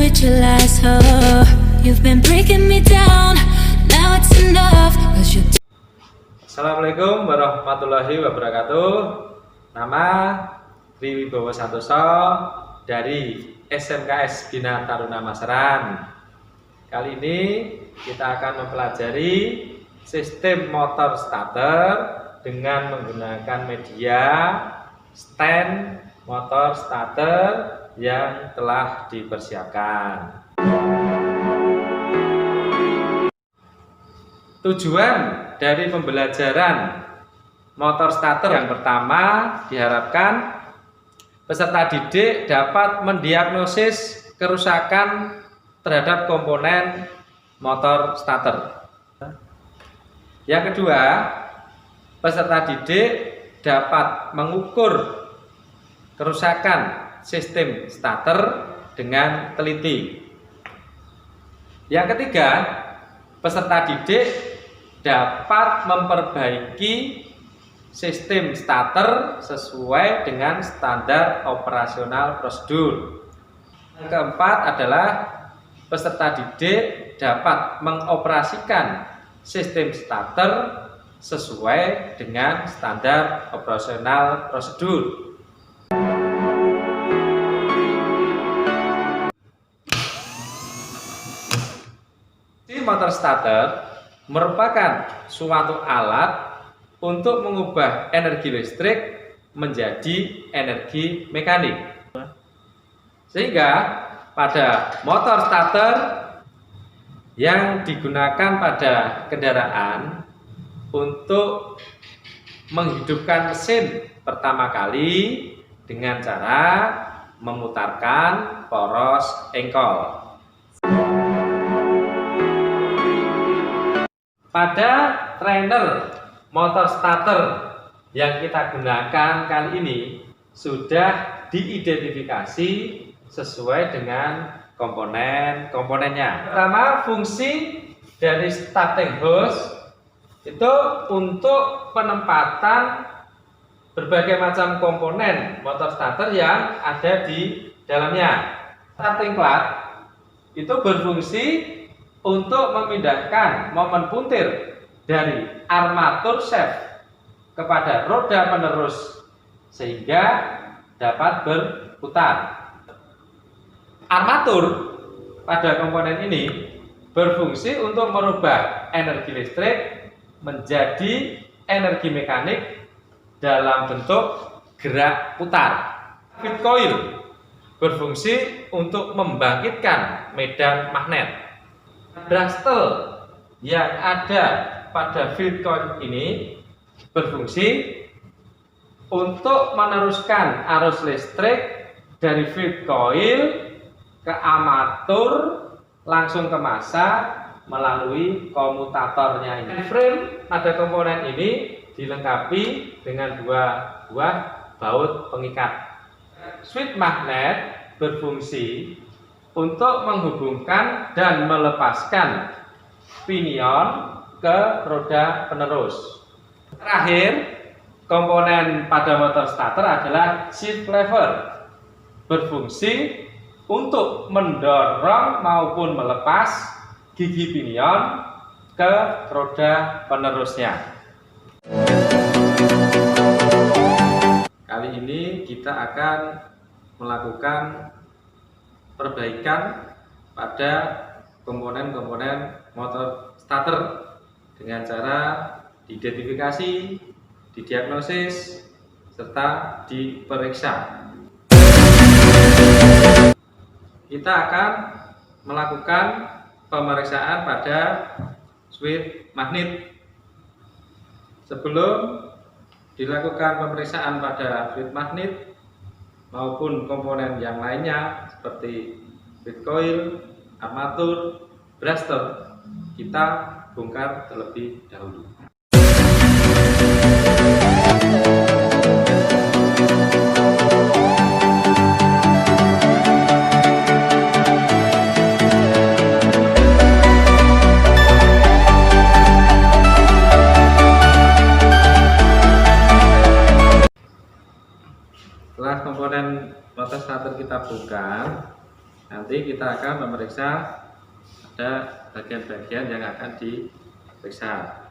with your lies, oh. You've been breaking me down. Now it's enough, 'cause you're Assalamualaikum warahmatullahi wabarakatuh. Nama Triwibowo Santoso dari SMKS Bina Taruna Maseran. Kali ini kita akan mempelajari sistem motor starter dengan menggunakan media stand motor starter yang telah dipersiapkan. Tujuan dari pembelajaran motor starter yang pertama, diharapkan peserta didik dapat mendiagnosis kerusakan terhadap komponen motor starter. Yang kedua, peserta didik dapat mengukur kerusakan sistem starter dengan teliti. Yang ketiga, peserta didik dapat memperbaiki sistem starter sesuai dengan standar operasional prosedur. Yang keempat adalah peserta didik dapat mengoperasikan sistem starter sesuai dengan standar operasional prosedur. Motor starter merupakan suatu alat untuk mengubah energi listrik menjadi energi mekanik. Sehingga pada motor starter yang digunakan pada kendaraan untuk menghidupkan mesin pertama kali dengan cara memutarkan poros engkol. Pada trainer motor starter yang kita gunakan kali ini sudah diidentifikasi sesuai dengan komponen-komponennya. Pertama, fungsi dari starting hose itu untuk penempatan berbagai macam komponen motor starter yang ada di dalamnya. Starting clutch itu berfungsi untuk memindahkan momen puntir dari armatur shaft kepada roda penerus sehingga dapat berputar. Armatur pada komponen ini berfungsi untuk merubah energi listrik menjadi energi mekanik dalam bentuk gerak putar. Feed coil berfungsi untuk membangkitkan medan magnet. Brustle yang ada pada field coil ini berfungsi untuk meneruskan arus listrik dari field coil ke armatur langsung ke massa melalui komutatornya ini. Frame pada komponen ini dilengkapi dengan dua buah baut pengikat. Switch magnet berfungsi untuk menghubungkan dan melepaskan pinion ke roda penerus. Terakhir, komponen pada motor starter adalah shift lever, berfungsi untuk mendorong maupun melepas gigi pinion ke roda penerusnya. Kali ini kita akan melakukan perbaikan pada komponen-komponen motor starter dengan cara diidentifikasi, didiagnosis, serta diperiksa. Kita akan melakukan pemeriksaan pada switch magnet. Sebelum dilakukan pemeriksaan pada switch magnet maupun komponen yang lainnya seperti feed coil, armatur, brustle, kita bongkar terlebih dahulu. Setelah komponen motor starter kita bongkar, Nanti kita akan memeriksa ada bagian-bagian yang akan diperiksa.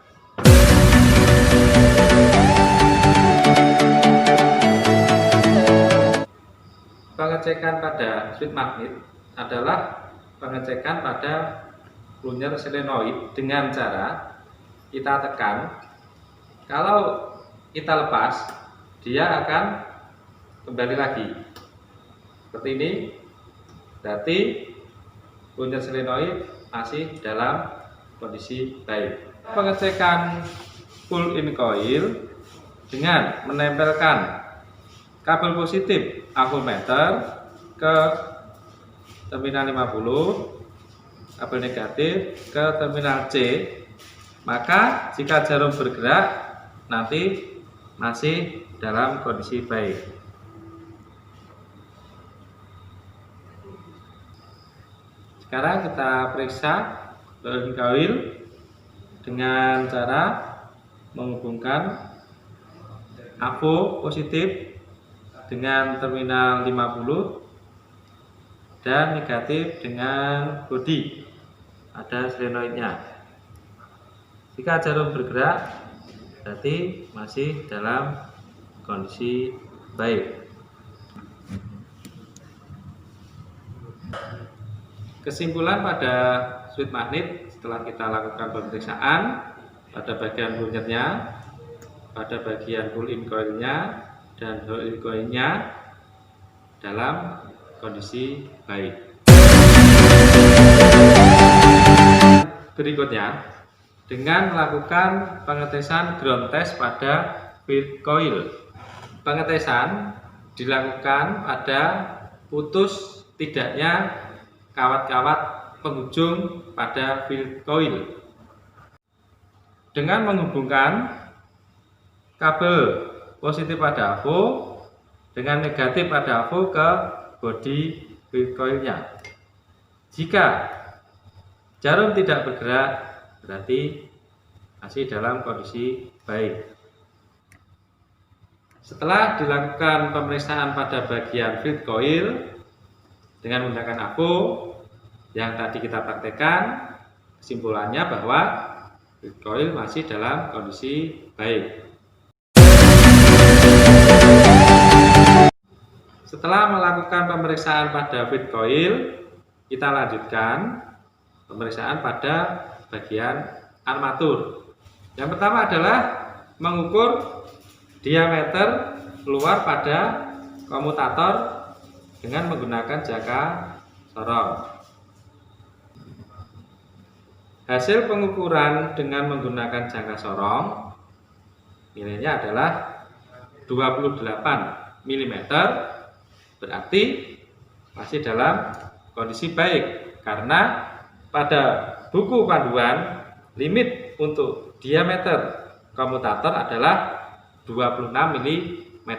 Pengecekan pada switch magnet adalah pengecekan pada plunyer solenoid dengan cara kita tekan. Kalau kita lepas, dia akan kembali lagi seperti ini. Berarti plunyer solenoid masih dalam kondisi baik. Pengecekan pull-in coil dengan menempelkan kabel positif avometer ke terminal 50, kabel negatif ke terminal C. Maka jika jarum bergerak nanti masih dalam kondisi baik. Sekarang kita periksa pull-in coil dengan cara menghubungkan avo positif dengan terminal 50 dan negatif dengan bodi ada solenoidnya. Jika jarum bergerak berarti masih dalam kondisi baik. Kesimpulan pada switch magnet setelah kita lakukan pemeriksaan pada bagian plunyernya, pada bagian pull-in coilnya dan hold-in coilnya dalam kondisi baik. Berikutnya, dengan melakukan pengetesan ground test pada feed coil. Pengetesan dilakukan pada putus tidaknya kawat-kawat penghujung pada field coil dengan menghubungkan kabel positif pada avo dengan negatif pada avo ke bodi field coilnya. Jika jarum tidak bergerak berarti masih dalam kondisi baik. Setelah dilakukan pemeriksaan pada bagian field coil dengan menggunakan avo yang tadi kita praktekkan, kesimpulannya bahwa field coil masih dalam kondisi baik. Setelah melakukan pemeriksaan pada feed coil, kita lanjutkan pemeriksaan pada bagian armatur. Yang pertama adalah mengukur diameter keluar pada komutator dengan menggunakan jangka sorong. Hasil pengukuran dengan menggunakan jangka sorong nilainya adalah 28 mm, berarti masih dalam kondisi baik karena pada buku panduan limit untuk diameter komutator adalah 26 mm.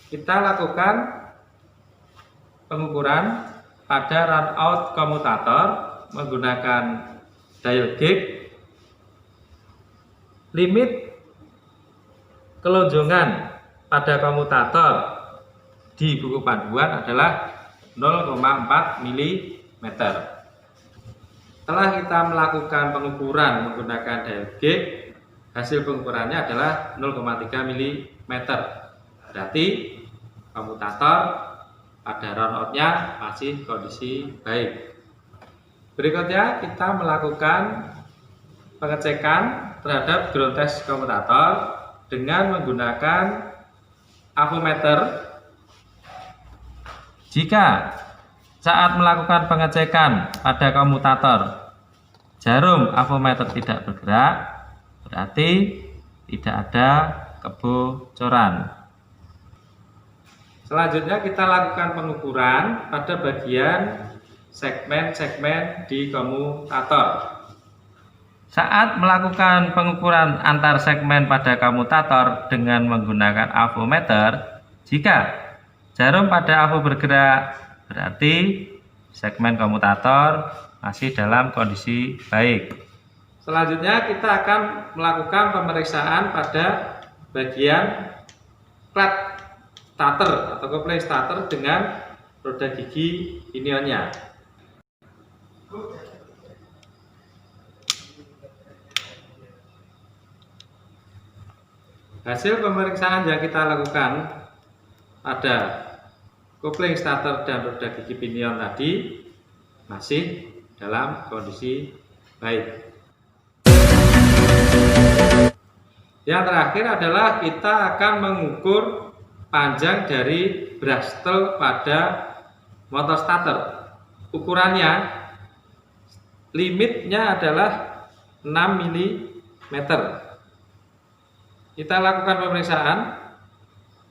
Kita lakukan pengukuran pada run out komutator menggunakan dial gauge. Limit kelonjongan pada komutator di buku panduan adalah 0,4 mm. Setelah kita melakukan pengukuran menggunakan dial gauge, hasil pengukurannya adalah 0,3 mm. Berarti komutator pada run out-nya masih kondisi baik. Berikutnya kita melakukan pengecekan terhadap ground test komutator dengan menggunakan avometer. Jika saat melakukan pengecekan pada komutator jarum avometer tidak bergerak, berarti tidak ada kebocoran. Selanjutnya kita lakukan pengukuran pada bagian segmen-segmen di komutator. Saat melakukan pengukuran antar segmen pada komutator dengan menggunakan avometer, jika jarum pada avo bergerak, berarti segmen komutator masih dalam kondisi baik. Selanjutnya kita akan melakukan pemeriksaan pada bagian flat starter atau coupling starter dengan roda gigi pinionnya. Hasil pemeriksaan yang kita lakukan pada kopling starter dan roda gigi pinion tadi masih dalam kondisi baik. Yang terakhir adalah kita akan mengukur panjang dari brustle pada motor starter. Ukurannya, limitnya adalah 6 mm. Kita lakukan pemeriksaan.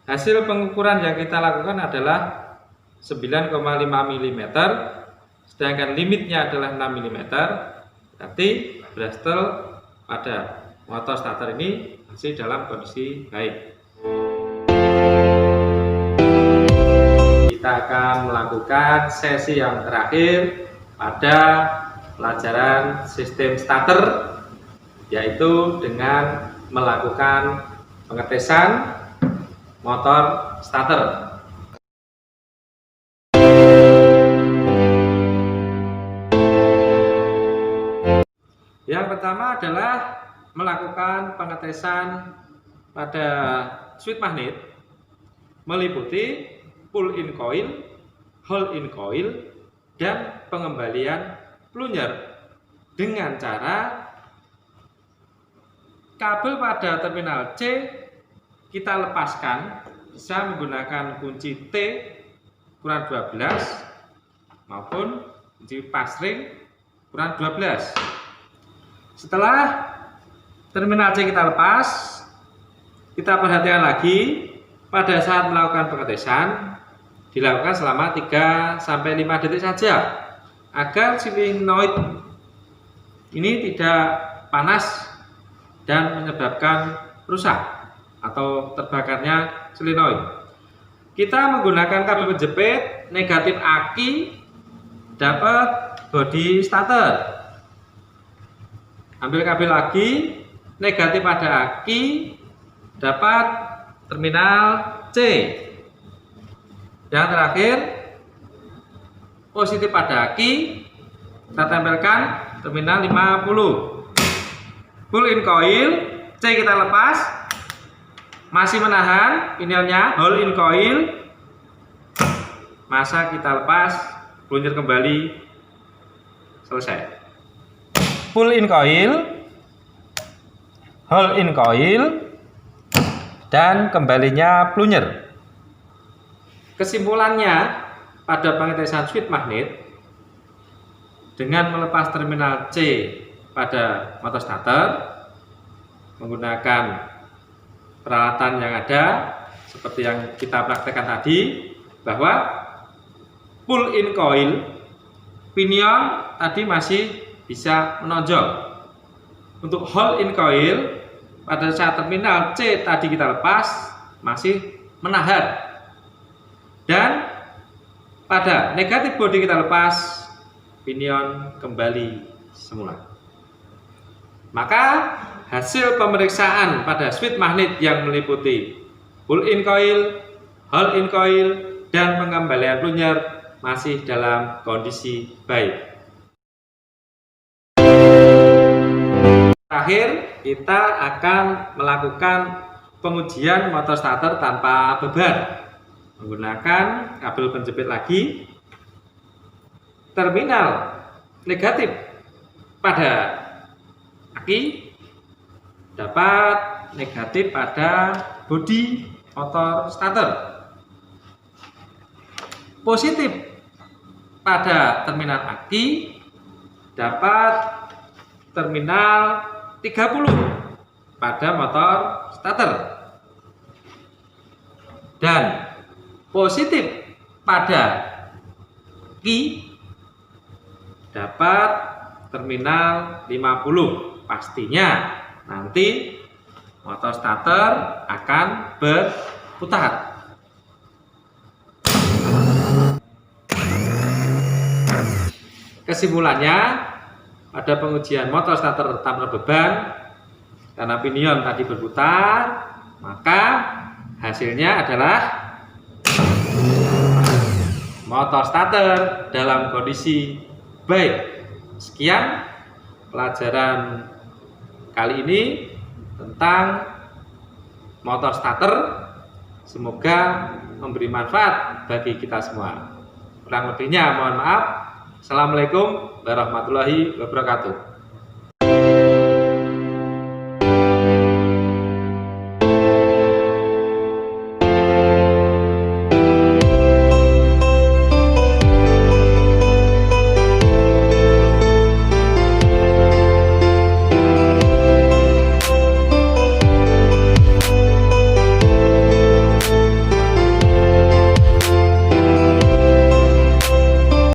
Hasil pengukuran yang kita lakukan adalah 9,5 mm, sedangkan limitnya adalah 6 mm. Berarti brustle pada motor starter ini masih dalam kondisi baik. Kita akan melakukan sesi yang terakhir pada pelajaran sistem starter, yaitu dengan melakukan pengetesan motor starter. Yang pertama adalah melakukan pengetesan pada switch magnet, meliputi pull in coil, hold in coil, dan pengembalian plunger dengan cara kabel pada terminal C kita lepaskan bisa menggunakan kunci T ukuran 12 maupun kunci passring ukuran 12. Setelah terminal C kita lepas, kita perhatikan lagi pada saat melakukan pengetesan dilakukan selama 3-5 detik saja agar solenoid ini tidak panas dan menyebabkan rusak atau terbakarnya solenoid. Kita menggunakan kabel penjepit negatif aki dapat bodi starter. Ambil kabel aki negatif pada aki dapat terminal C. Yang terakhir positif pada aki kita tempelkan terminal 50. Pull in coil C kita lepas, masih menahan pinionnya, hold in coil, masa kita lepas, plunger kembali, selesai. Pull in coil, hold in coil, dan kembalinya plunger. Kesimpulannya pada pengetesan switch magnet dengan melepas terminal C pada motor starter menggunakan peralatan yang ada seperti yang kita praktekkan tadi, bahwa pull in coil pinion tadi masih bisa menonjol. Untuk hold in coil pada saat terminal C tadi kita lepas masih menahan, dan pada negatif bodi kita lepas pinion kembali semula. Maka hasil pemeriksaan pada switch magnet yang meliputi pull in coil, hold in coil, dan pengembalian plunger masih dalam kondisi baik. Terakhir, kita akan melakukan pengujian motor starter tanpa beban menggunakan kabel penjepit lagi. Terminal negatif pada aki dapat negatif pada bodi motor starter, positif pada terminal aki dapat terminal 30 pada motor starter, dan positif pada ki dapat terminal 50. Pastinya nanti motor starter akan berputar. Kesimpulannya, pada pengujian motor starter tanpa beban karena pinion tadi berputar, maka hasilnya adalah motor starter dalam kondisi baik. Sekian pelajaran kali ini tentang motor starter. Semoga memberi manfaat bagi kita semua. Kurang lebihnya mohon maaf. Assalamualaikum warahmatullahi wabarakatuh.